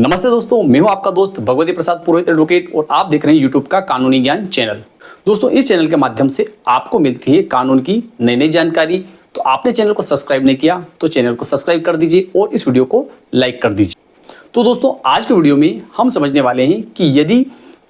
नमस्ते दोस्तों, मैं हूं आपका दोस्त भगवती प्रसाद पुरोहित एडवोकेट और आप देख रहे हैं यूट्यूब का कानूनी ज्ञान चैनल। दोस्तों, इस चैनल के माध्यम से आपको मिलती है कानून की नई नई जानकारी। तो आपने चैनल को सब्सक्राइब नहीं किया तो चैनल को सब्सक्राइब कर दीजिए और इस वीडियो को लाइक कर दीजिए। तो दोस्तों, आज के वीडियो में हम समझने वाले हैं कि यदि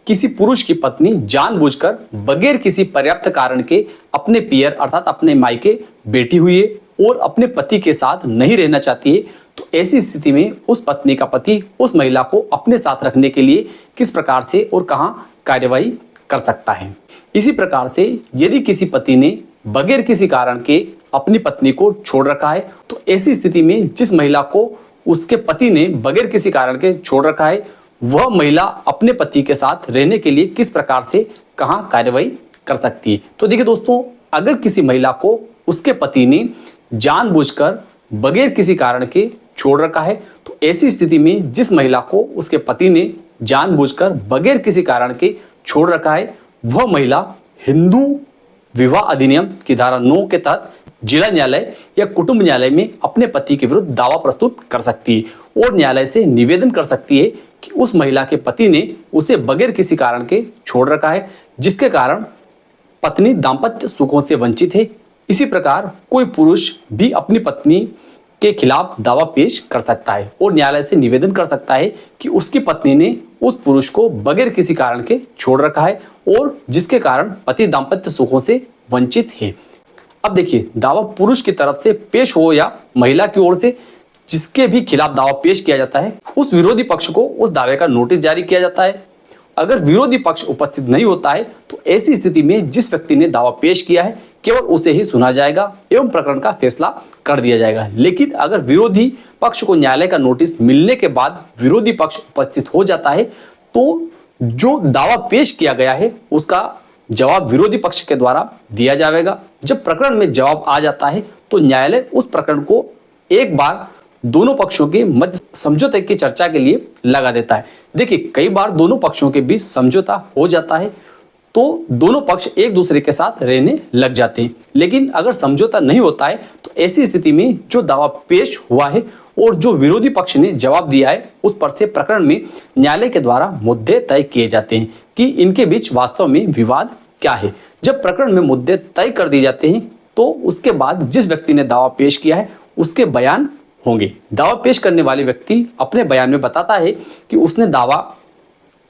किसी पुरुष की पत्नी जानबूझकर बगैर किसी पर्याप्त कारण के अपने पियर अर्थात अपने मायके बैठी हुई है और अपने पति के साथ नहीं रहना चाहती है, तो ऐसी स्थिति में उस पत्नी का पति उस महिला को अपने साथ रखने के लिए किस प्रकार से और कहां कार्यवाही कर सकता है। इसी प्रकार से यदि किसी पति ने बगैर किसी कारण के अपनी पत्नी को छोड़ रखा है, तो ऐसी स्थिति में जिस महिला को उसके पति ने बगैर किसी कारण के छोड़ रखा है, वह महिला अपने पति के साथ रहने के लिए किस प्रकार से कहां कार्यवाही कर सकती है। तो देखिए दोस्तों, अगर किसी महिला को उसके पति ने जानबूझकर बगैर किसी कारण के छोड़ रखा है, तो ऐसी स्थिति में जिस महिला को उसके पति ने जानबूझकर बगैर किसी कारण के छोड़ रखा है, वह महिला हिंदू विवाह अधिनियम की धारा 9 के तहत जिला न्यायालय या कुटुंब न्यायालय में अपने पति के विरुद्ध दावा प्रस्तुत कर सकती है और न्यायालय से निवेदन कर सकती है कि उस महिला के पति ने उसे बगैर किसी कारण के छोड़ रखा है, जिसके कारण पत्नी दाम्पत्य सुखों से वंचित है। इसी प्रकार कोई पुरुष भी अपनी पत्नी के खिलाफ दावा पेश कर सकता है और न्यायालय से निवेदन कर सकता है कि उसकी पत्नी ने उस पुरुष को बगैर किसी कारण के छोड़ रखा है और जिसके कारण पति दाम्पत्य सुखों से वंचित है। अब देखिए, दावा पुरुष की तरफ से पेश हो या महिला की ओर से जिसके भी खिलाफ दावा पेश किया जाता है, उस विरोधी पक्ष को उस दावे का नोटिस जारी किया जाता है। अगर विरोधी पक्ष उपस्थित नहीं होता है, तो ऐसी स्थिति में जिस व्यक्ति ने दावा पेश किया है केवल उसे ही सुना जाएगा एवं प्रकरण का फैसला कर दिया जाएगा। लेकिन अगर विरोधी पक्ष को न्यायालय का नोटिस मिलने के बाद विरोधी पक्ष उपस्थित हो जाता है, तो जो दावा पेश किया गया है उसका जवाब विरोधी पक्ष के द्वारा दिया जाएगा। जब प्रकरण में जवाब आ जाता है, तो न्यायालय उस प्रकरण को एक बार दोनों पक्षों के मध्य समझौते की चर्चा के लिए लगा देता है। देखिए, कई बार दोनों पक्षों के बीच समझौता हो जाता है तो दोनों पक्ष एक दूसरे के साथ रहने लग जाते हैं। लेकिन अगर समझौता नहीं होता है, तो ऐसी स्थिति में जो दावा पेश हुआ है और जो विरोधी पक्ष ने जवाब दिया है, उस पर से प्रकरण में न्यायालय के द्वारा मुद्दे तय किए जाते हैं कि इनके बीच वास्तव में विवाद क्या है। जब प्रकरण में मुद्दे तय कर दिए जाते हैं, तो उसके बाद जिस व्यक्ति ने दावा पेश किया है उसके बयान होंगे। दावा पेश करने वाले व्यक्ति अपने बयान में बताता है कि उसने दावा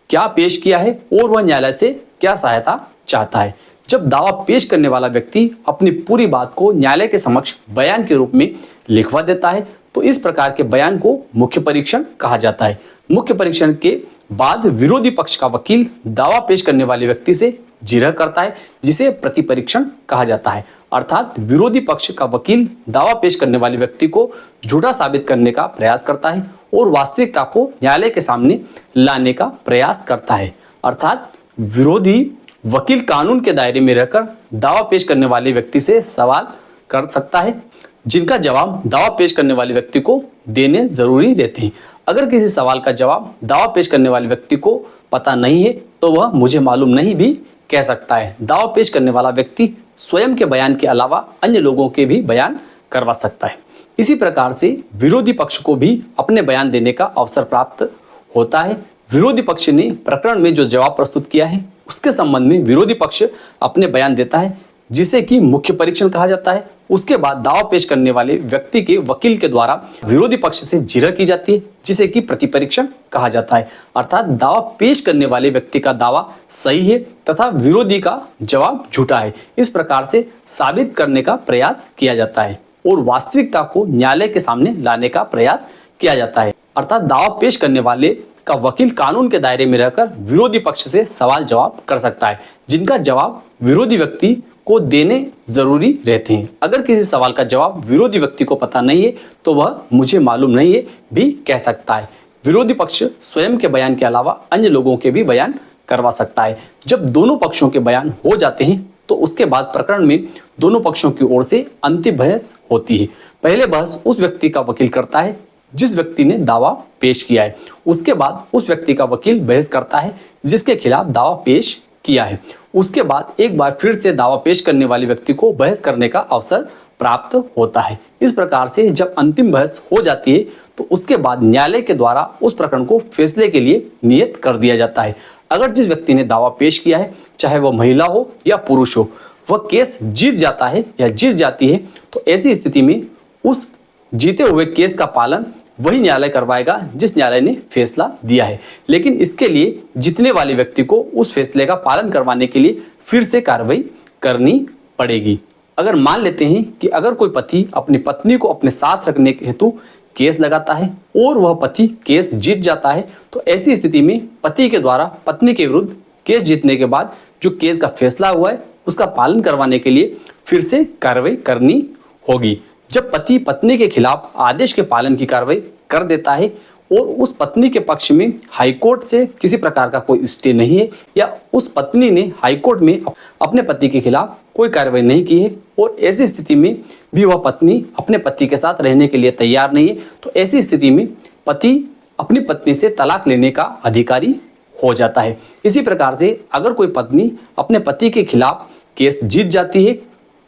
क्या पेश किया है और वह न्यायालय से क्या सहायता चाहता है। जब दावा पेश करने वाला व्यक्ति अपनी पूरी बात को न्यायालय के समक्ष बयान के रूप में लिखवा देता है, तो इस प्रकार के बयान को मुख्य परीक्षण कहा जाता है। मुख्य परीक्षण के बाद विरोधी पक्ष का वकील दावा पेश करने वाले व्यक्ति से जिरह करता है, जिसे प्रतिपरीक्षण कहा जाता है। अर्थात विरोधी पक्ष का वकील दावा पेश करने वाले व्यक्ति को झूठा साबित करने का प्रयास करता है और वास्तविकता को न्यायालय के सामने लाने का प्रयास करता है। अर्थात विरोधी वकील कानून के दायरे में रहकर दावा पेश करने वाले व्यक्ति से सवाल कर सकता है, जिनका जवाब दावा पेश करने वाले व्यक्ति को देने जरूरी रहते हैं। अगर किसी सवाल का जवाब दावा पेश करने वाले व्यक्ति को पता नहीं है, तो वह मुझे मालूम नहीं भी कह सकता है। दावा पेश करने वाला व्यक्ति स्वयं के बयान के अलावा अन्य लोगों के भी बयान करवा सकता है। इसी प्रकार से विरोधी पक्ष को भी अपने बयान देने का अवसर प्राप्त होता है। विरोधी पक्ष ने प्रकरण में जो जवाब प्रस्तुत किया है उसके संबंध में विरोधी पक्ष अपने बयान देता है, जिसे कि मुख्य परीक्षण कहा जाता है। उसके बाद दावा पेश करने वाले व्यक्ति के वकील के द्वारा विरोधी पक्ष से जिरह की जाती है, जिसे कि प्रतिपरीक्षण कहा जाता है। अर्थात दावा पेश करने वाले व्यक्ति का दावा सही है तथा विरोधी का जवाब झूठा है, इस प्रकार से साबित करने का प्रयास किया जाता है और वास्तविकता को न्यायालय के सामने लाने का प्रयास किया जाता है। अर्थात दावा पेश करने वाले का वकील कानून के दायरे में रहकर विरोधी पक्ष से सवाल जवाब कर सकता है, जिनका जवाब विरोधी व्यक्ति को देने जरूरी रहते हैं। अगर किसी सवाल का जवाब विरोधी व्यक्ति को पता नहीं है, तो वह मुझे मालूम नहीं है भी कह सकता है। विरोधी पक्ष स्वयं के बयान के अलावा अन्य लोगों के भी बयान करवा सकता है। जब दोनों पक्षों के बयान हो जाते हैं, तो उसके बाद प्रकरण में दोनों पक्षों की ओर से अंतिम बहस होती है। पहले बहस उस व्यक्ति का वकील करता है जिस व्यक्ति ने दावा पेश किया है। उसके बाद उस व्यक्ति का वकील बहस करता है जिसके खिलाफ दावा पेश किया है। उसके बाद एक बार फिर से दावा पेश करने वाले व्यक्ति को बहस करने का अवसर प्राप्त होता है। इस प्रकार से जब अंतिम बहस हो जाती है, तो तो उसके बाद न्यायालय के द्वारा उस प्रकरण को फैसले के लिए नियत कर दिया जाता है। अगर जिस व्यक्ति ने दावा पेश किया है, चाहे वह महिला हो या पुरुष हो, वह केस जीत जाता है या जीत जाती है, तो ऐसी स्थिति में उस जीते हुए केस का पालन वही न्यायालय करवाएगा जिस न्यायालय ने फैसला दिया है। लेकिन इसके लिए जीतने वाले व्यक्ति को उस फैसले का पालन करवाने के लिए फिर से कार्रवाई करनी पड़ेगी। अगर मान लेते हैं कि अगर कोई पति अपनी पत्नी को अपने साथ रखने हेतु केस लगाता है और वह पति केस जीत जाता है, तो ऐसी स्थिति में पति के द्वारा पत्नी के विरुद्ध केस जीतने के बाद जो केस का फैसला हुआ है उसका पालन करवाने के लिए फिर से कार्रवाई करनी होगी। जब पति पत्नी के खिलाफ आदेश के पालन की कार्रवाई कर देता है और उस पत्नी के पक्ष में हाईकोर्ट से किसी प्रकार का कोई स्टे नहीं है या उस पत्नी ने हाईकोर्ट में अपने पति के खिलाफ कोई कार्रवाई नहीं की है और ऐसी स्थिति में भी वह पत्नी अपने पति के साथ रहने के लिए तैयार नहीं है, तो ऐसी स्थिति में पति अपनी पत्नी से तलाक लेने का अधिकारी हो जाता है। इसी प्रकार से अगर कोई पत्नी अपने पति के खिलाफ केस जीत जाती है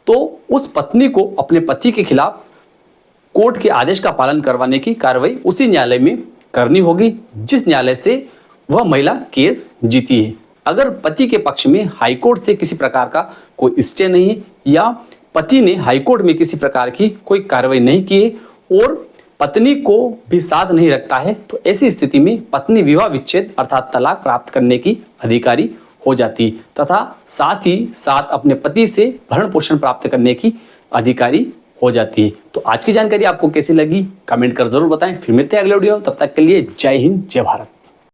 तो उस पत्नी को अपने पति के खिलाफ कोर्ट के आदेश का पालन करवाने की कार्रवाई उसी न्यायालय में करनी होगी जिस न्यायालय से वह महिला केस जीती है। अगर पति के पक्ष में हाईकोर्ट से किसी प्रकार का कोई स्टे नहीं है या पति ने हाईकोर्ट में किसी प्रकार की कोई कार्रवाई नहीं की है और पत्नी को भी साथ नहीं रखता है, तो ऐसी स्थिति में पत्नी विवाह विच्छेद अर्थात तलाक प्राप्त करने की अधिकारी हो जाती तथा साथ ही साथ अपने पति से भरण पोषण प्राप्त करने की अधिकारी हो जाती है। तो आज की जानकारी आपको कैसी लगी कमेंट कर जरूर बताएं। फिर मिलते हैं अगले वीडियो में, तब तक के लिए जय हिंद जय भारत।